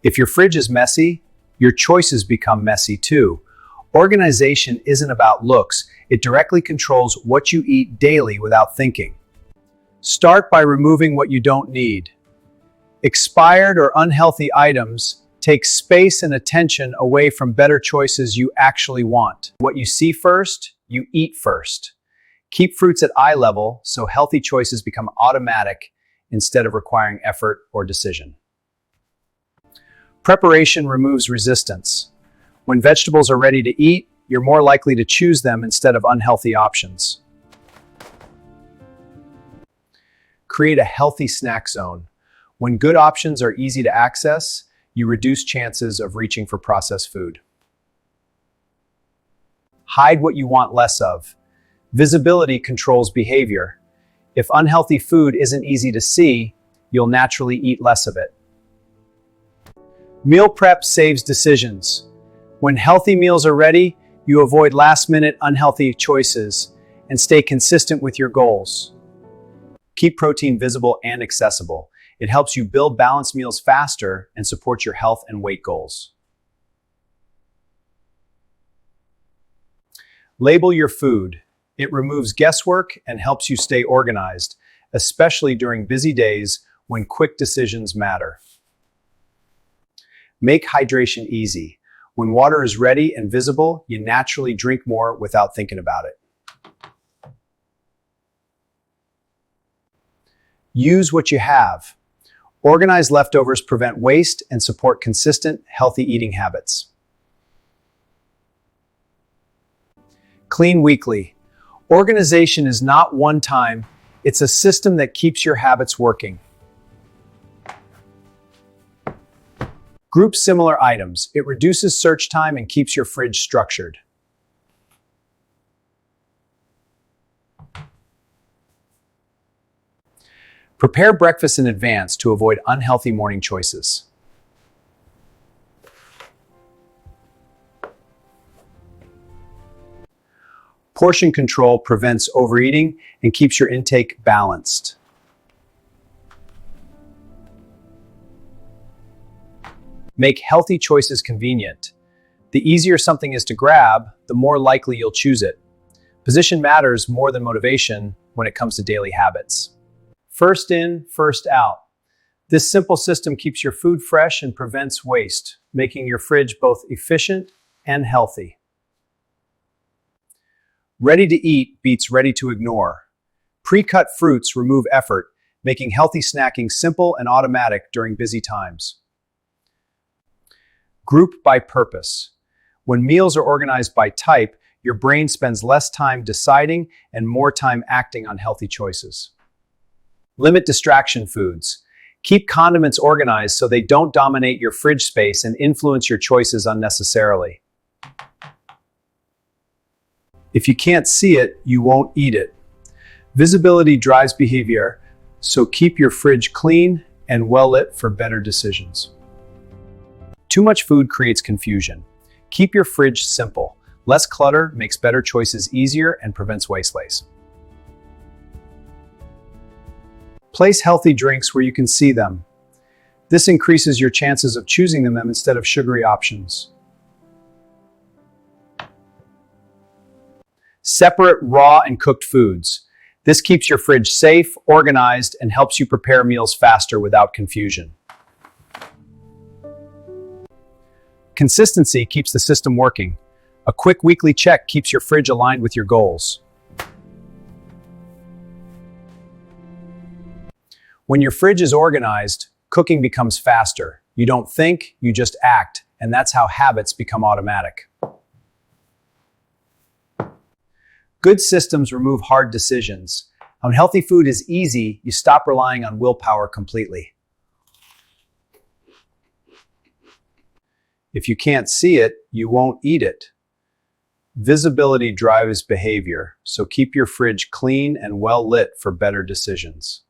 If your fridge is messy, your choices become messy too. Organization isn't about looks, it directly controls what you eat daily without thinking. Start by removing what you don't need. Expired or unhealthy items take space and attention away from better choices you actually want. What you see first, you eat first. Keep fruits at eye level so healthy choices become automatic instead of requiring effort or decision. Preparation removes resistance. When vegetables are ready to eat, you're more likely to choose them instead of unhealthy options. Create a healthy snack zone. When good options are easy to access, you reduce chances of reaching for processed food. Hide what you want less of. Visibility controls behavior. If unhealthy food isn't easy to see, you'll naturally eat less of it. Meal prep saves decisions. When healthy meals are ready, you avoid last-minute unhealthy choices and stay consistent with your goals. Keep protein visible and accessible. It helps you build balanced meals faster and support your health and weight goals. Label your food. It removes guesswork and helps you stay organized, especially during busy days when quick decisions matter. Make hydration easy. When water is ready and visible, you naturally drink more without thinking about it. Use what you have. Organized leftovers prevent waste and support consistent, healthy eating habits. Clean weekly. Organization is not one time, it's a system that keeps your habits working. Group similar items. It reduces search time and keeps your fridge structured. Prepare breakfast in advance to avoid unhealthy morning choices. Portion control prevents overeating and keeps your intake balanced. Make healthy choices convenient. The easier something is to grab, the more likely you'll choose it. Position matters more than motivation when it comes to daily habits. First in, first out. This simple system keeps your food fresh and prevents waste, making your fridge both efficient and healthy. Ready to eat beats ready to ignore. Pre-cut fruits remove effort, making healthy snacking simple and automatic during busy times. Group by purpose. When meals are organized by type, your brain spends less time deciding and more time acting on healthy choices. Limit distraction foods. Keep condiments organized so they don't dominate your fridge space and influence your choices unnecessarily. If you can't see it, you won't eat it. Visibility drives behavior, so keep your fridge clean and well lit for better decisions. Too much food creates confusion. Keep your fridge simple. Less clutter makes better choices easier and prevents waste. Place healthy drinks where you can see them. This increases your chances of choosing them instead of sugary options. Separate raw and cooked foods. This keeps your fridge safe, organized, and helps you prepare meals faster without confusion. Consistency keeps the system working. A quick weekly check keeps your fridge aligned with your goals. When your fridge is organized, cooking becomes faster. You don't think, you just act, and that's how habits become automatic. Good systems remove hard decisions. When healthy food is easy, you stop relying on willpower completely. If you can't see it, you won't eat it. Visibility drives behavior, so keep your fridge clean and well lit for better decisions.